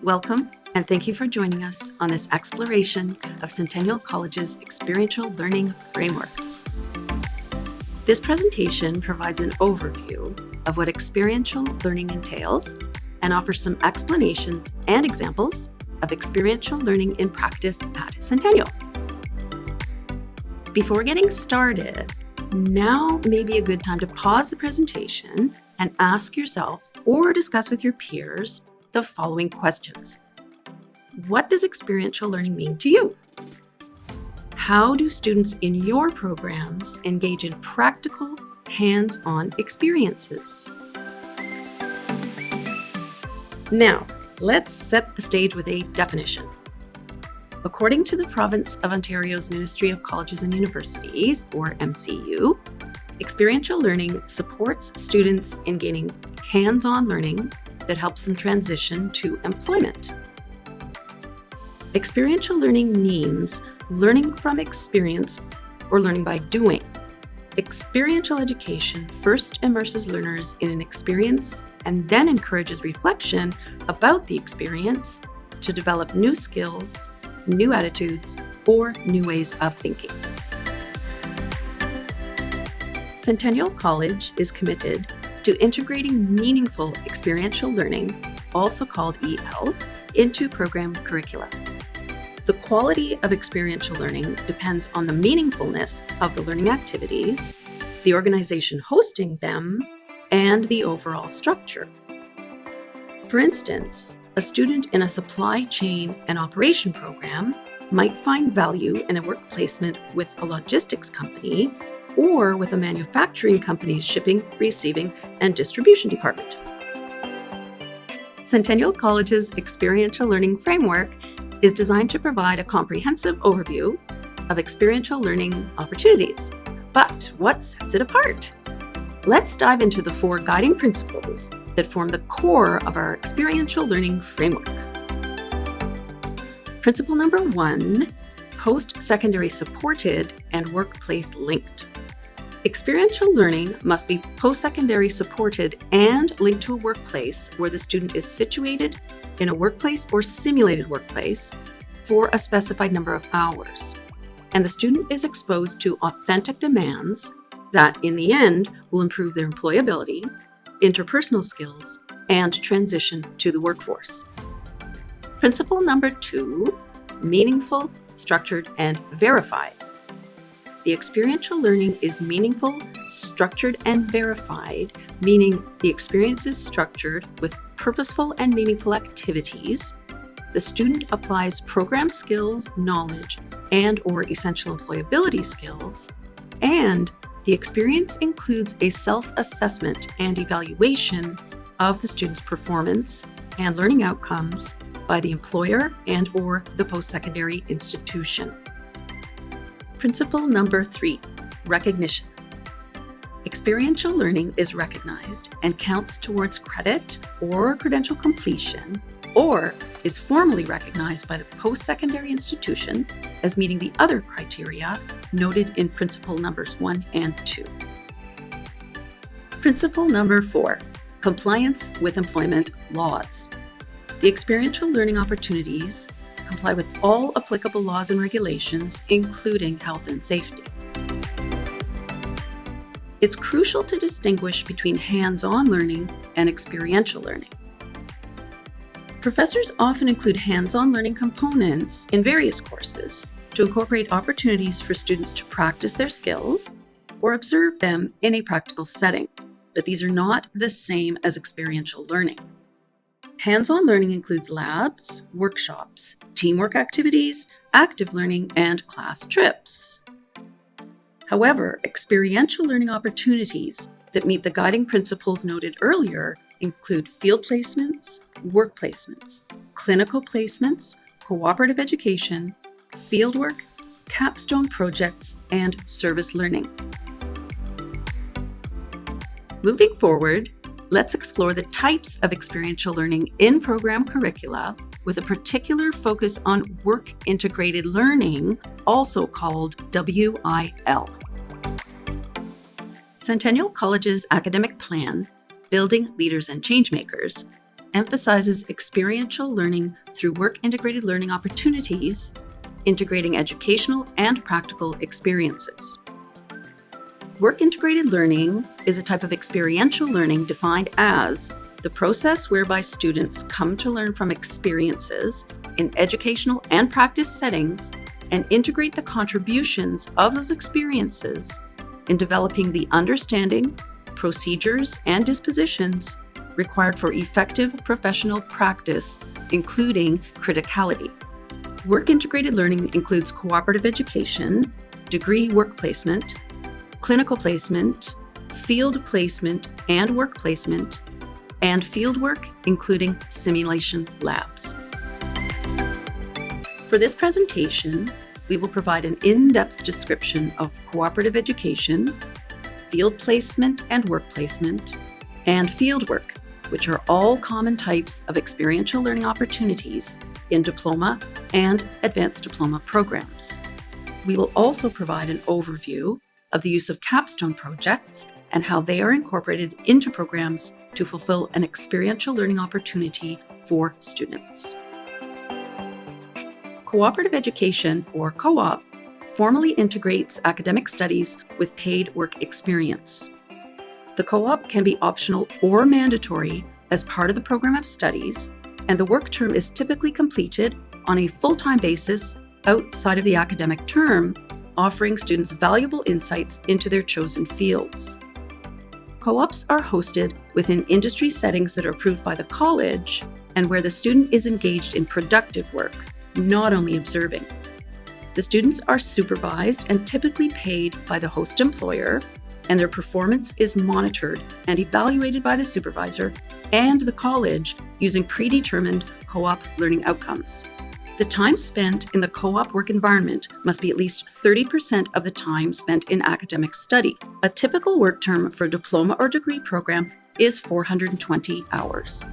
Welcome, and thank you for joining us on this exploration of Centennial College's Experiential Learning Framework. This presentation provides an overview of what experiential learning entails and offers some explanations and examples of experiential learning in practice at Centennial. Before getting started, now may be a good time to pause the presentation and ask yourself or discuss with your peers the following questions. What does experiential learning mean to you? How do students in your programs engage in practical, hands-on experiences? Now, let's set the stage with a definition. According to the Province of Ontario's Ministry of Colleges and Universities, or MCU, experiential learning supports students in gaining hands-on learning that helps them transition to employment. Experiential learning means learning from experience or learning by doing. Experiential education first immerses learners in an experience and then encourages reflection about the experience to develop new skills, new attitudes, or new ways of thinking. Centennial College is committed to integrating meaningful experiential learning, also called EL, into program curricula. The quality of experiential learning depends on the meaningfulness of the learning activities, the organization hosting them, and the overall structure. For instance, a student in a supply chain and operation program might find value in a work placement with a logistics company or with a manufacturing company's shipping, receiving, and distribution department. Centennial College's Experiential Learning Framework is designed to provide a comprehensive overview of experiential learning opportunities. But what sets it apart? Let's dive into the 4 guiding principles that form the core of our experiential learning framework. Principle number 1, post-secondary supported and workplace linked. Experiential learning must be post-secondary supported and linked to a workplace where the student is situated in a workplace or simulated workplace for a specified number of hours, and the student is exposed to authentic demands that, in the end, will improve their employability, interpersonal skills, and transition to the workforce. Principle number 2, meaningful, structured, and verified. The experiential learning is meaningful, structured, and verified, meaning the experience is structured with purposeful and meaningful activities. The student applies program skills, knowledge, and/or essential employability skills, and the experience includes a self-assessment and evaluation of the student's performance and learning outcomes by the employer and/or the post-secondary institution. Principle number 3, recognition. Experiential learning is recognized and counts towards credit or credential completion, or is formally recognized by the post-secondary institution as meeting the other criteria noted in principle numbers 1 and 2. Principle number 4, compliance with employment laws. The experiential learning opportunities comply with all applicable laws and regulations, including health and safety. It's crucial to distinguish between hands-on learning and experiential learning. Professors often include hands-on learning components in various courses to incorporate opportunities for students to practice their skills or observe them in a practical setting, but these are not the same as experiential learning. Hands-on learning includes labs, workshops, teamwork activities, active learning, and class trips. However, experiential learning opportunities that meet the guiding principles noted earlier include field placements, work placements, clinical placements, co-operative education, fieldwork, capstone projects, and service learning. Moving forward, let's explore the types of experiential learning in program curricula with a particular focus on work-integrated learning, also called WIL. Centennial College's academic plan, Building Leaders and Changemakers, emphasizes experiential learning through work-integrated learning opportunities, integrating educational and practical experiences. Work-integrated learning is a type of experiential learning defined as the process whereby students come to learn from experiences in educational and practice settings and integrate the contributions of those experiences in developing the understanding, procedures, and dispositions required for effective professional practice, including criticality. Work-integrated learning includes cooperative education, degree work placement, clinical placement, field placement and work placement, and fieldwork, including simulation labs. For this presentation, we will provide an in-depth description of cooperative education, field placement and work placement, and fieldwork, which are all common types of experiential learning opportunities in diploma and advanced diploma programs. We will also provide an overview of the use of capstone projects and how they are incorporated into programs to fulfill an experiential learning opportunity for students. Cooperative education, or co-op, formally integrates academic studies with paid work experience. The co-op can be optional or mandatory as part of the program of studies, and the work term is typically completed on a full-time basis outside of the academic term, offering students valuable insights into their chosen fields. Co-ops are hosted within industry settings that are approved by the college and where the student is engaged in productive work, not only observing. The students are supervised and typically paid by the host employer, and their performance is monitored and evaluated by the supervisor and the college using predetermined co-op learning outcomes. The time spent in the co-op work environment must be at least 30% of the time spent in academic study. A typical work term for a diploma or degree program is 420 hours.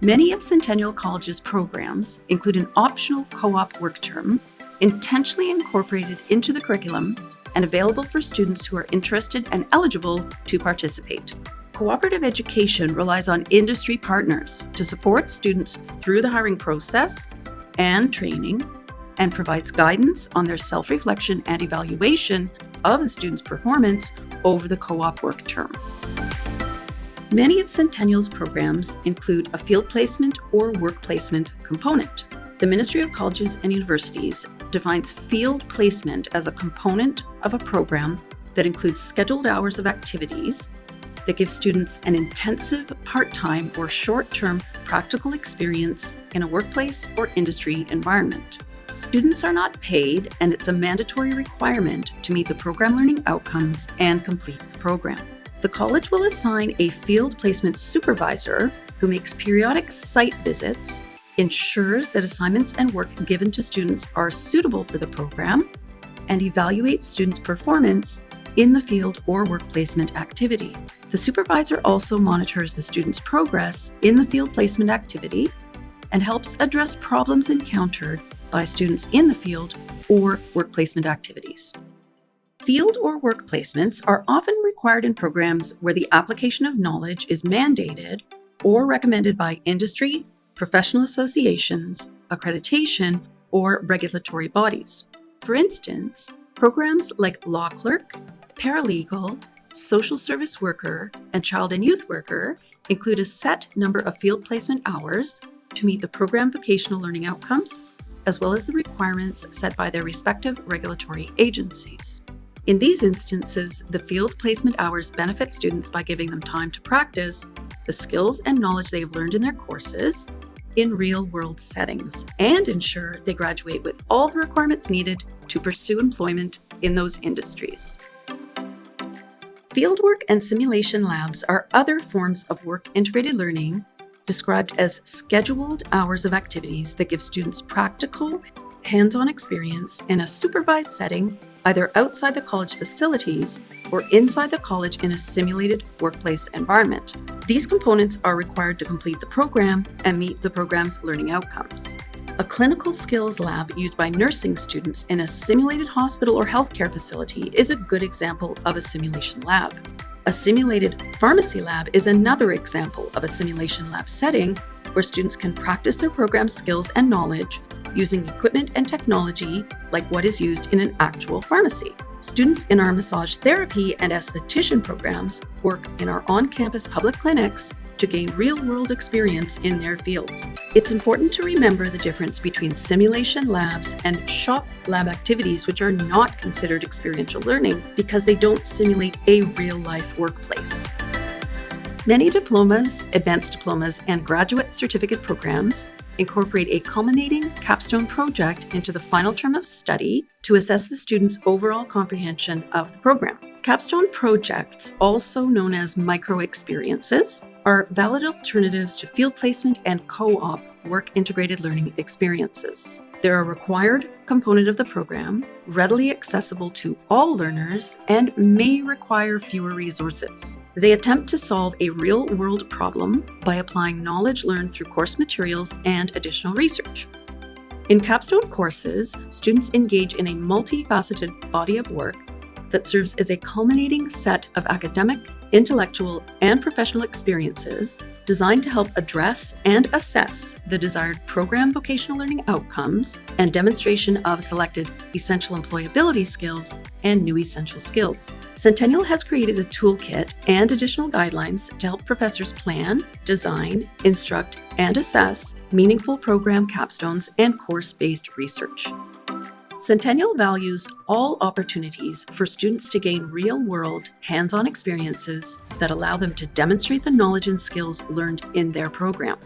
Many of Centennial College's programs include an optional co-op work term, intentionally incorporated into the curriculum and available for students who are interested and eligible to participate. Cooperative education relies on industry partners to support students through the hiring process and training, and provides guidance on their self-reflection and evaluation of the student's performance over the co-op work term. Many of Centennial's programs include a field placement or work placement component. The Ministry of Colleges and Universities defines field placement as a component of a program that includes scheduled hours of activities that give students an intensive part-time or short-term practical experience in a workplace or industry environment. Students are not paid, and it's a mandatory requirement to meet the program learning outcomes and complete the program. The college will assign a field placement supervisor who makes periodic site visits, ensures that assignments and work given to students are suitable for the program, and evaluates students' performance in the field or work placement activity. The supervisor also monitors the student's progress in the field placement activity and helps address problems encountered by students in the field or work placement activities. Field or work placements are often required in programs where the application of knowledge is mandated or recommended by industry, professional associations, accreditation, or regulatory bodies. For instance, programs like law clerk, paralegal, social service worker, and child and youth worker include a set number of field placement hours to meet the program vocational learning outcomes, as well as the requirements set by their respective regulatory agencies. In these instances, the field placement hours benefit students by giving them time to practice the skills and knowledge they have learned in their courses in real-world settings and ensure they graduate with all the requirements needed to pursue employment in those industries. Fieldwork and simulation labs are other forms of work-integrated learning described as scheduled hours of activities that give students practical, hands-on experience in a supervised setting, either outside the college facilities or inside the college in a simulated workplace environment. These components are required to complete the program and meet the program's learning outcomes. A clinical skills lab used by nursing students in a simulated hospital or healthcare facility is a good example of a simulation lab. A simulated pharmacy lab is another example of a simulation lab setting where students can practice their program skills and knowledge using equipment and technology like what is used in an actual pharmacy. Students in our massage therapy and esthetician programs work in our on-campus public clinics to gain real-world experience in their fields. It's important to remember the difference between simulation labs and shop lab activities, which are not considered experiential learning because they don't simulate a real-life workplace. Many diplomas, advanced diplomas, and graduate certificate programs incorporate a culminating capstone project into the final term of study to assess the student's overall comprehension of the program. Capstone projects, also known as micro-experiences, are valid alternatives to field placement and co-op work integrated learning experiences. They're a required component of the program, readily accessible to all learners, and may require fewer resources. They attempt to solve a real-world problem by applying knowledge learned through course materials and additional research. In capstone courses, students engage in a multifaceted body of work that serves as a culminating set of academic, intellectual, and professional experiences designed to help address and assess the desired program vocational learning outcomes and demonstration of selected essential employability skills and new essential skills. Centennial has created a toolkit and additional guidelines to help professors plan, design, instruct, and assess meaningful program capstones and course-based research. Centennial values all opportunities for students to gain real-world, hands-on experiences that allow them to demonstrate the knowledge and skills learned in their program.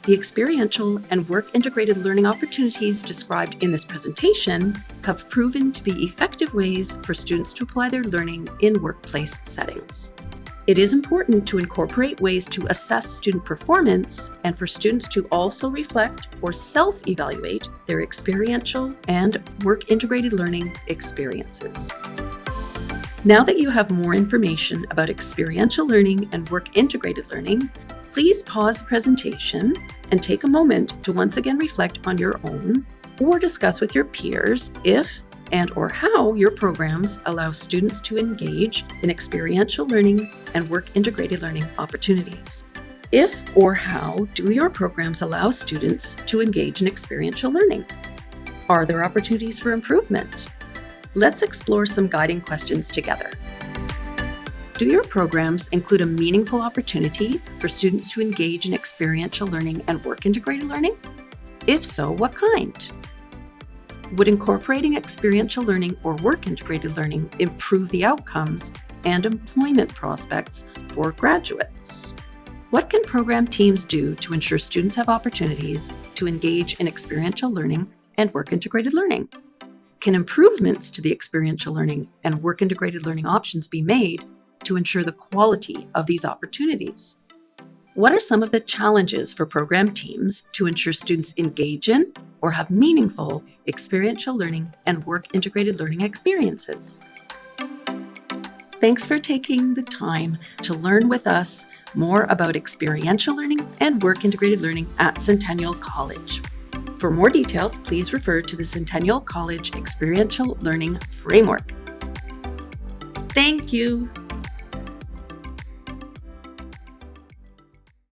The experiential and work-integrated learning opportunities described in this presentation have proven to be effective ways for students to apply their learning in workplace settings. It is important to incorporate ways to assess student performance and for students to also reflect or self-evaluate their experiential and work-integrated learning experiences. Now that you have more information about experiential learning and work-integrated learning, please pause the presentation and take a moment to once again reflect on your own or discuss with your peers if and or how your programs allow students to engage in experiential learning and work-integrated learning opportunities. If or how do your programs allow students to engage in experiential learning? Are there opportunities for improvement? Let's explore some guiding questions together. Do your programs include a meaningful opportunity for students to engage in experiential learning and work-integrated learning? If so, what kind? Would incorporating experiential learning or work-integrated learning improve the outcomes and employment prospects for graduates? What can program teams do to ensure students have opportunities to engage in experiential learning and work-integrated learning? Can improvements to the experiential learning and work-integrated learning options be made to ensure the quality of these opportunities? What are some of the challenges for program teams to ensure students engage in or have meaningful experiential learning and work-integrated learning experiences? Thanks for taking the time to learn with us more about experiential learning and work-integrated learning at Centennial College. For more details, please refer to the Centennial College Experiential Learning Framework. Thank you.